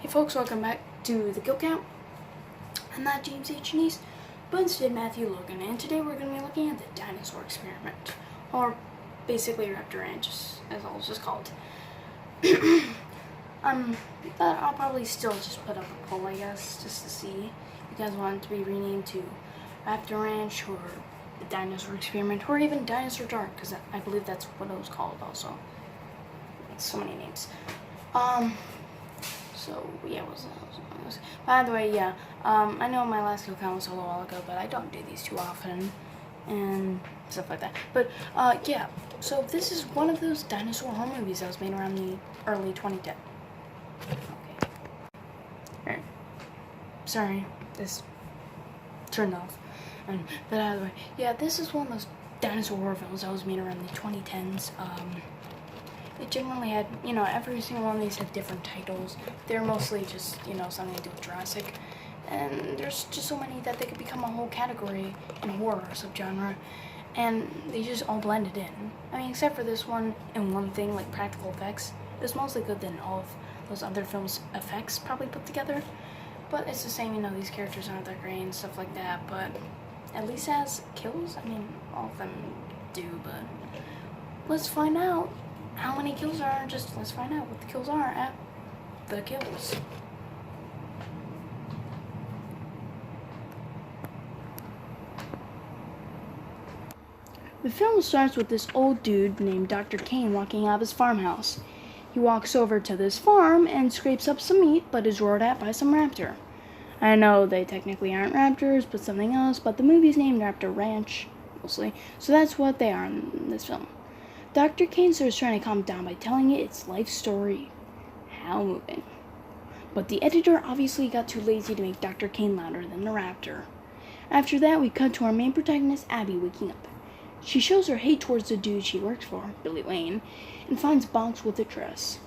Hey folks, welcome back to the Kill Count. I'm not James H. Nice, but instead Matthew Logan, and today we're going to be looking at the dinosaur experiment, or basically Raptor Ranch, as it's just called. But I'll probably still just put up a poll, I guess, just to see if you guys want it to be renamed to Raptor Ranch, or the dinosaur experiment, or even Dinosaur Dark, because I believe that's what it was called also. So many names. So yeah, by the way, yeah, I know my last kill count was a little while ago, but I don't do these too often, and stuff like that. But, yeah, so this is one of those dinosaur horror movies that was made around the early 2010. Okay. Alright. Sorry, this turned off. But out of the way, yeah, this is one of those dinosaur horror films that was made around the 2010s. It generally had, every single one of these had different titles. They're mostly just, something to do with Jurassic. And there's just so many that they could become a whole category in horror subgenre. And they just all blended in. I mean, except for this one and one thing, like practical effects. It was mostly good than all of those other films' effects probably put together. But it's the same, these characters aren't that great and stuff like that. But at least as kills, I mean, all of them do, but let's find out how many kills are. Let's find out what the kills are at the kills. The film starts with this old dude named Dr. Kane walking out of his farmhouse. He walks over to this farm and scrapes up some meat, but is roared at by some raptor. I know they technically aren't raptors, but something else, but the movie's named Raptor Ranch, mostly, so that's what they are in this film. Dr. Kane starts trying to calm it down by telling it its life story. How moving. But the editor obviously got too lazy to make Dr. Kane louder than the raptor. After that, we cut to our main protagonist, Abby, waking up. She shows her hate towards the dude she works for, Billy Wayne, and finds Bonks with a dress.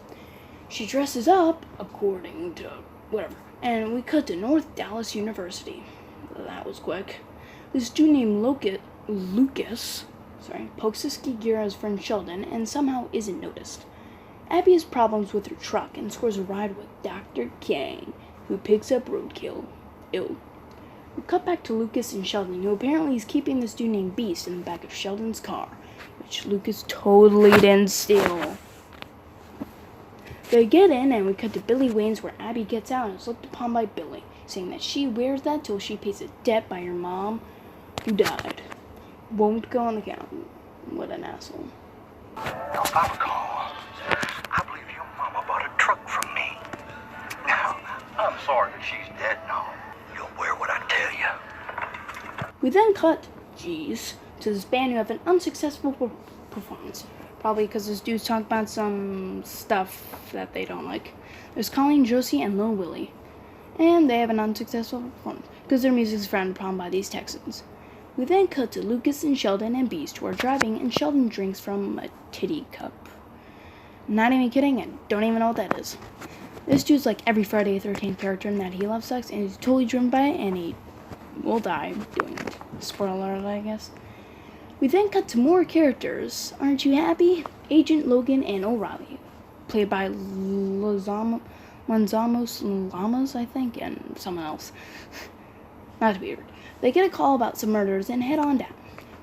She dresses up, according to whatever, and we cut to North Dallas University. That was quick. This dude named Lucas pokes his ski gear at his friend Sheldon and somehow isn't noticed. Abby has problems with her truck and scores a ride with Dr. Kane, who picks up roadkill. We cut back to Lucas and Sheldon, who apparently is keeping this dude named Beast in the back of Sheldon's car, which Lucas totally didn't steal. They get in and we cut to Billy Wayne's, where Abby gets out and is looked upon by Billy, saying that she wears that till she pays a debt by her mom, who died. Won't go on the count. What an asshole. Now, if I recall, I believe your mama bought a truck from me. Now, I'm sorry that she's dead and all. You'll wear what I tell you. We then cut, to this band who have an unsuccessful performance. Probably because this dude's talking about some stuff that they don't like. There's Colleen, Josie, and Lil Willie. And they have an unsuccessful performance because their music's frowned upon by these Texans. We then cut to Lucas and Sheldon and Beast, who are driving, and Sheldon drinks from a titty cup. Not even kidding, and don't even know what that is. This dude's like every Friday the 13th character in that he loves sex, and he's totally driven by it, and he will die doing it. Spoiler alert, I guess. We then cut to more characters. Aren't you happy? Agent Logan and O'Reilly, played by Lanzamos Lamas, I think, and someone else. Not to be weird. They get a call about some murders and head on down.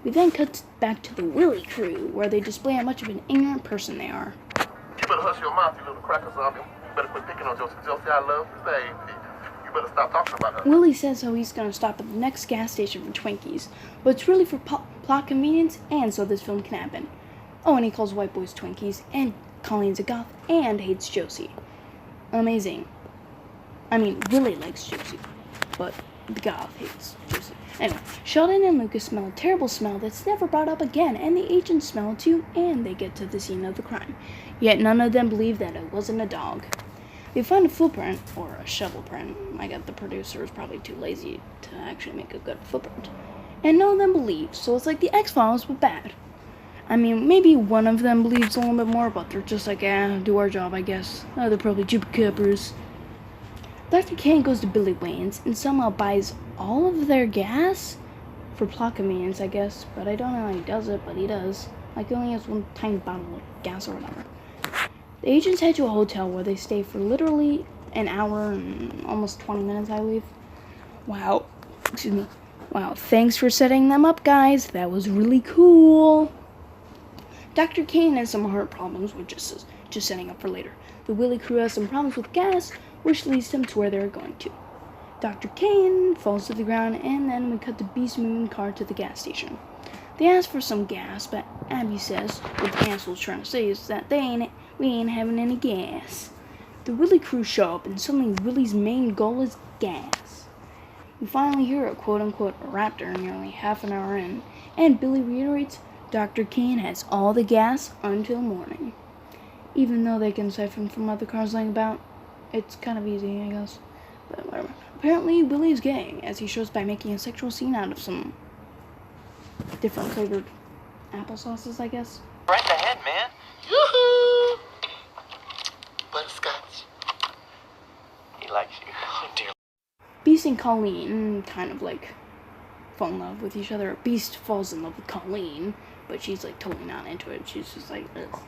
We then cut back to the Willie crew, where they display how much of an ignorant person they are. You better hush your mouth, you little cracker zombie. You better quit picking on Josie. Josie, I love you, baby. You better stop talking about her. Willie says how he's going to stop at the next gas station for Twinkies, but it's really for plot convenience and so this film can happen. Oh, and he calls white boys Twinkies, and Colleen's a goth, and hates Josie. Amazing. I mean, Willie likes Josie, but the goth hates Josie. Anyway, Sheldon and Lucas smell a terrible smell that's never brought up again, and the agents smell it too, and they get to the scene of the crime. Yet none of them believe that it wasn't a dog. They find a footprint, or a shovel print. I guess the producer was probably too lazy to actually make a good footprint. And none of them believe, so it's like the X-Files, but bad. I mean, maybe one of them believes a little bit more, but they're just like, do our job, I guess. Oh, they're probably Jupiter. Dr. Kane goes to Billy Wayne's and somehow buys all of their gas for plot convenience, I guess. But I don't know how he does it, but he does. Like, he only has one tiny bottle of gas or whatever. The agents head to a hotel where they stay for literally an hour and almost 20 minutes, I believe. Wow. Excuse me. Wow, thanks for setting them up, guys. That was really cool. Dr. Kane has some heart problems, which is just setting up for later. The Willy crew has some problems with gas, which leads them to where they're going to. Dr. Kane falls to the ground, and then we cut the Beast moving car to the gas station. They ask for some gas, but Abby says what the asshole's trying to say is that we ain't having any gas. The Willy crew show up, and suddenly Willy's main goal is gas. We finally hear a quote-unquote Raptor nearly half an hour in, and Billy reiterates Dr. Kane has all the gas until morning. Even though they can siphon from other cars laying about, it's kind of easy, I guess. But whatever. Apparently, Billy's gay, as he shows by making a sexual scene out of some different flavored applesauces, I guess. Right ahead, man. Yoo-hoo! Butterscotch. He likes you. Oh, dear. Beast and Colleen kind of like fall in love with each other. Beast falls in love with Colleen, but she's like totally not into it. She's just like, ugh.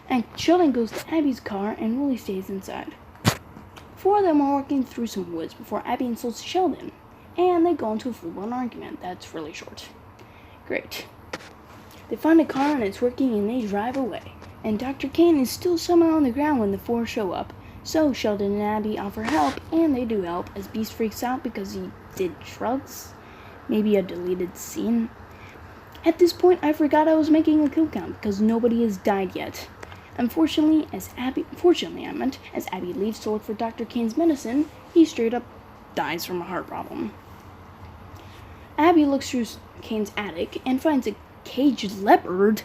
And Sheldon goes to Abby's car, and Willie stays inside. Four of them are walking through some woods before Abby insults Sheldon, and they go into a full-blown argument that's really short. Great. They find a car and it's working, and they drive away. And Dr. Kane is still somehow on the ground when the four show up. So Sheldon and Abby offer help, and they do help, as Beast freaks out because he did drugs. Maybe a deleted scene. At this point, I forgot I was making a kill count because nobody has died yet. Unfortunately, as Abby leaves to look for Dr. Kane's medicine, he straight up dies from a heart problem. Abby looks through Kane's attic and finds a caged leopard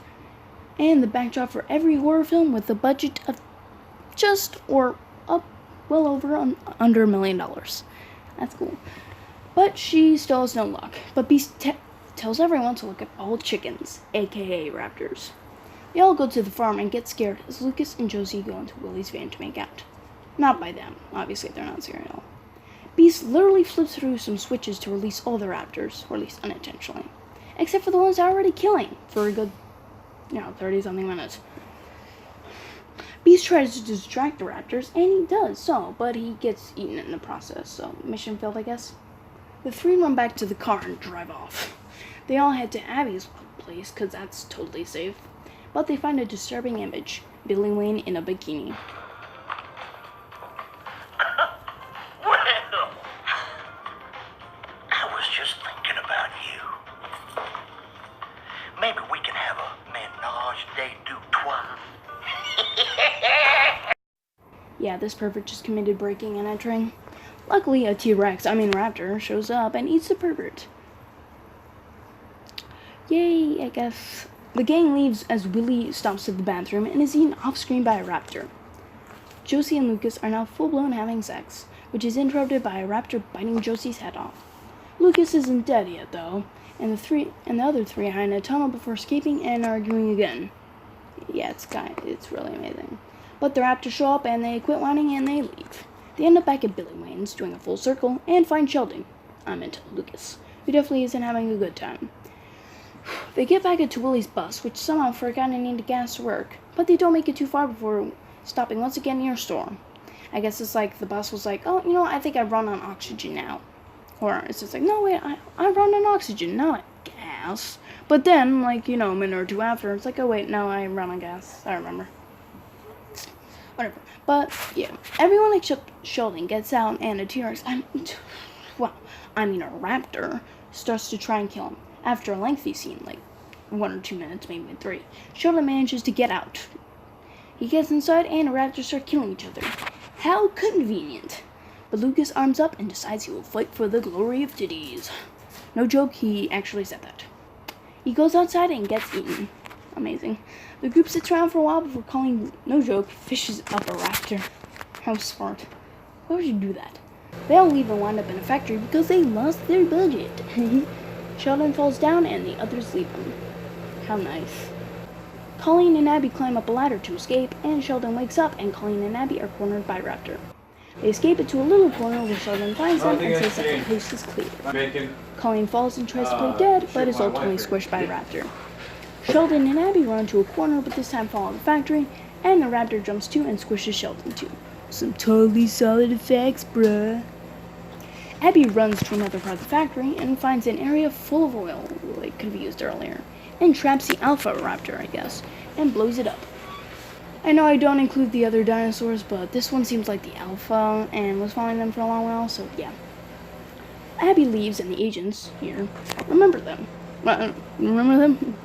and the backdrop for every horror film with a budget of just or up well over under $1 million. That's cool. But she still has no luck. But Beast tells everyone to look at all chickens, aka raptors. They all go to the farm and get scared as Lucas and Josie go into Willie's van to make out. Not by them. Obviously, they're not scared at all. Beast literally flips through some switches to release all the raptors, or at least unintentionally. Except for the ones they're already killing for a good, 30-something minutes. Beast tries to distract the raptors, and he does so, but he gets eaten in the process, so mission failed, I guess. The three run back to the car and drive off. They all head to Abby's place, because that's totally safe. But they find a disturbing image, Billy Wayne in a bikini. Well, I was just thinking about you. Maybe we can have a ménage à deux. Yeah, this pervert just committed breaking and entering. Luckily, a Raptor, shows up and eats the pervert. Yay, I guess. The gang leaves as Willie stops at the bathroom and is eaten off-screen by a raptor. Josie and Lucas are now full-blown having sex, which is interrupted by a raptor biting Josie's head off. Lucas isn't dead yet, though, and the other three hide in a tunnel before escaping and arguing again. Yeah, it's really amazing. But the raptors show up and they quit whining and they leave. They end up back at Billy Wayne's, doing a full circle, and find Sheldon. I meant Lucas, who definitely isn't having a good time. They get back into Willie's bus, which somehow forgot it needed gas to work, but they don't make it too far before stopping once again near a store. I guess it's like the bus was like, oh, I think I run on oxygen now. Or it's just like, no, wait, I run on oxygen, not gas. But then, a minute or two after, it's like, oh, wait, no, I run on gas. I remember. Whatever. But, yeah, everyone except Sheldon gets out, and a T-Rex, a raptor, starts to try and kill him. After a lengthy scene, 1 or 2 minutes, maybe 3, Sheldon manages to get out. He gets inside, and the raptors start killing each other. How convenient. But Lucas arms up and decides he will fight for the glory of titties. No joke, he actually said that. He goes outside and gets eaten. Amazing. The group sits around for a while before calling, no joke, fishes up a raptor. How smart. Why would you do that? They all leave and wind up in a factory because they lost their budget. Sheldon falls down and the others leave him. How nice. Colleen and Abby climb up a ladder to escape, and Sheldon wakes up and Colleen and Abby are cornered by Raptor. They escape into a little corner where Sheldon finds them and says that the coast is clear. Colleen falls and tries to play dead, but is ultimately squished by Raptor. Sheldon and Abby run to a corner, but this time fall in the factory, and the Raptor jumps too and squishes Sheldon too. Some totally solid effects, bruh. Abby runs to another part of the factory and finds an area full of oil, like could be used earlier, and traps the Alpha Raptor, I guess, and blows it up. I know I don't include the other dinosaurs, but this one seems like the Alpha and was following them for a long while, so yeah. Abby leaves and the agents here remember them. Remember them?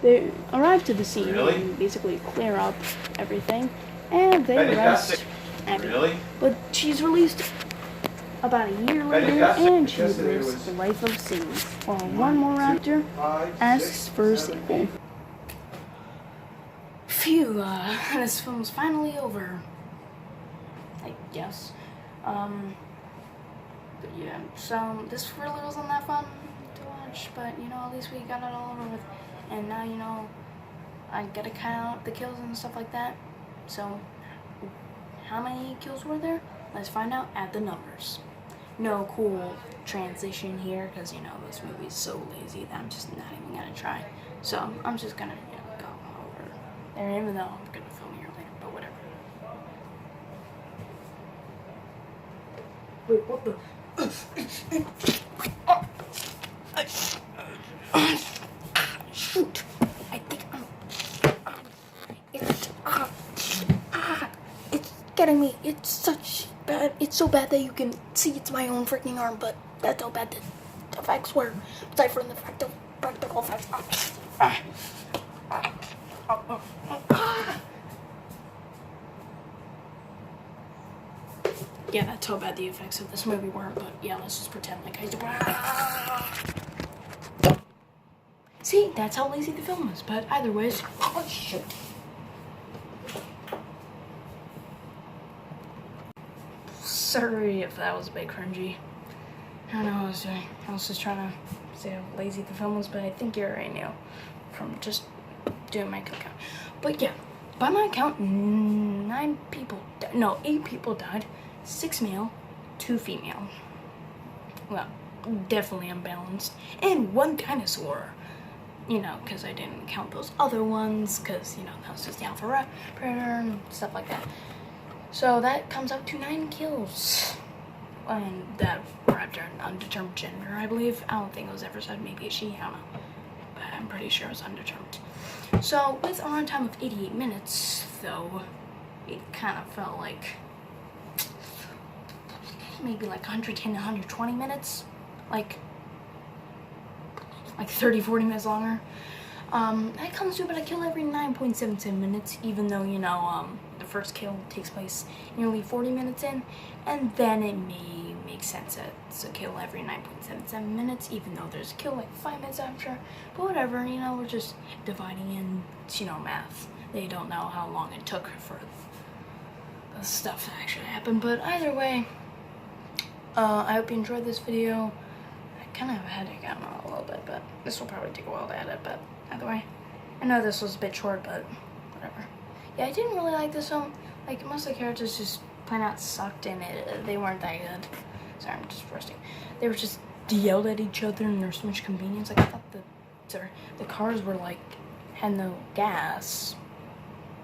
They arrive to the scene and basically clear up everything, and they arrest Abby. Really? But she's released about a year later, and she lives the life of sin. While one more raptor asks for a sequel. Phew, this film's finally over. I guess. But yeah, so this really wasn't that fun to watch, but you know, at least we got it all over with. And now, you know, I gotta count the kills and stuff like that. So, how many kills were there? Let's find out at the numbers. No cool transition here, because, you know, this movie's so lazy that I'm just not even gonna try. So, I'm just gonna, you know, go over there, even though I'm gonna film here later, but whatever. Wait, what the? Shoot! I think it's getting me. It's such bad. It's so bad that you can see it's my own freaking arm, but that's how bad the effects were. Aside from the practical effects. Yeah, that's how bad the effects of this movie were, but yeah, let's just pretend like I... See, that's how lazy the film is, but either ways... Oh, shit. Sorry if that was a bit cringy. I don't know what I was doing. I was just trying to say how lazy the film was, but I think you already knew from just doing my count. But yeah, by my count, 8 people died. 6 male, 2 female. Well, definitely unbalanced. And 1 dinosaur. You know, because I didn't count those other ones, because, you know, that was just the Alpha Predator and stuff like that. So that comes up to 9 kills. And that Raptor, undetermined gender, I believe. I don't think it was ever said, maybe a she, I don't know. But I'm pretty sure it was undetermined. So, with a runtime of 88 minutes, though, it kind of felt like maybe like 110 to 120 minutes, like 30-40 minutes longer. That comes to about a kill every 9.77 minutes, even though, you know, the first kill takes place nearly 40 minutes in, and then it may make sense that it's a kill every 9.77 minutes, even though there's a kill like 5 minutes after. But whatever, you know, we're just dividing in, you know, math. They don't know how long it took for the stuff to actually happen, but either way, I hope you enjoyed this video. I kind of have a headache, I don't know, a little bit, but this will probably take a while to edit, but either way, I know this was a bit short, but whatever. Yeah, I didn't really like this film. Like, most of the characters just plain out sucked, and they weren't that good. Sorry, I'm just roasting. They were just yelled at each other, and there's so much convenience. Like, I thought the cars were like, had no gas,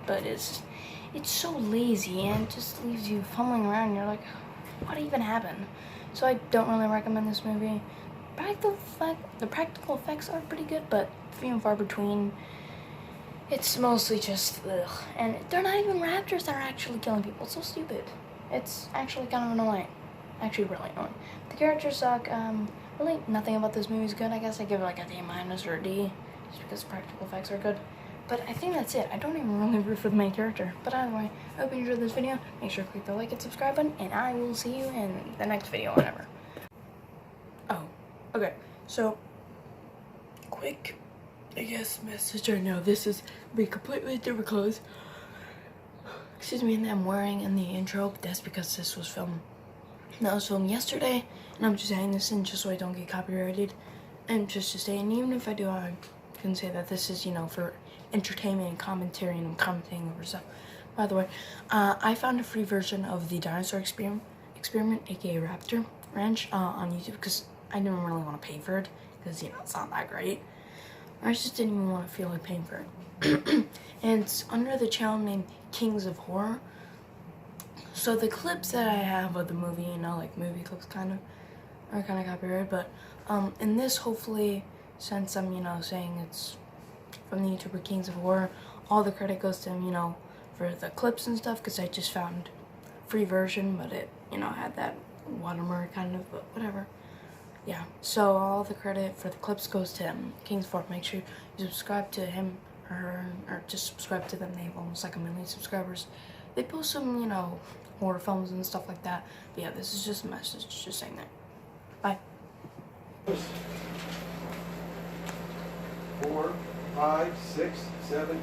but it's so lazy, and it just leaves you fumbling around, and you're like, what even happened? So I don't really recommend this movie. The practical effects are pretty good, but few and far between. It's mostly just ugh. And they're not even raptors that are actually killing people. It's so stupid. It's actually kind of annoying. Actually really annoying. The characters suck. Really nothing about this movie is good. I guess I give it like a D- or a D, just because the practical effects are good. But I think that's it. I don't even really root for the main character. But anyway, I hope you enjoyed this video. Make sure to click the like and subscribe button, and I will see you in the next video, whenever. Oh, okay. So, quick, I guess, message right now. This is be completely different clothes. Excuse me, and I'm wearing in the intro, but that's because this was filmed. That was filmed yesterday, and I'm just adding this in just so I don't get copyrighted. And just to say, and even if I do, I can say that this is, you know, for entertainment and commentary, and I'm commenting over stuff. By the way, I found a free version of the Dinosaur Experiment, aka Raptor Ranch, on YouTube, because I didn't really want to pay for it, because, you know, it's not that great. I just didn't even want to feel like paying for it. And it's under the channel named Kings of Horror. So the clips that I have of the movie, you know, like movie clips kind of, are kind of copyrighted, but in this, hopefully, since I'm, you know, saying it's from the YouTuber Kings of War, all the credit goes to him, you know, for the clips and stuff, because I just found a free version, but it, you know, had that watermark kind of, but whatever. Yeah, so all the credit for the clips goes to Kings of War. Make sure you subscribe to him or her, or just subscribe to them. They have almost like 1 million subscribers. They post some, you know, horror films and stuff like that. But yeah, this is just a message, just saying that. Bye. 4, 5, 6, 7, 8.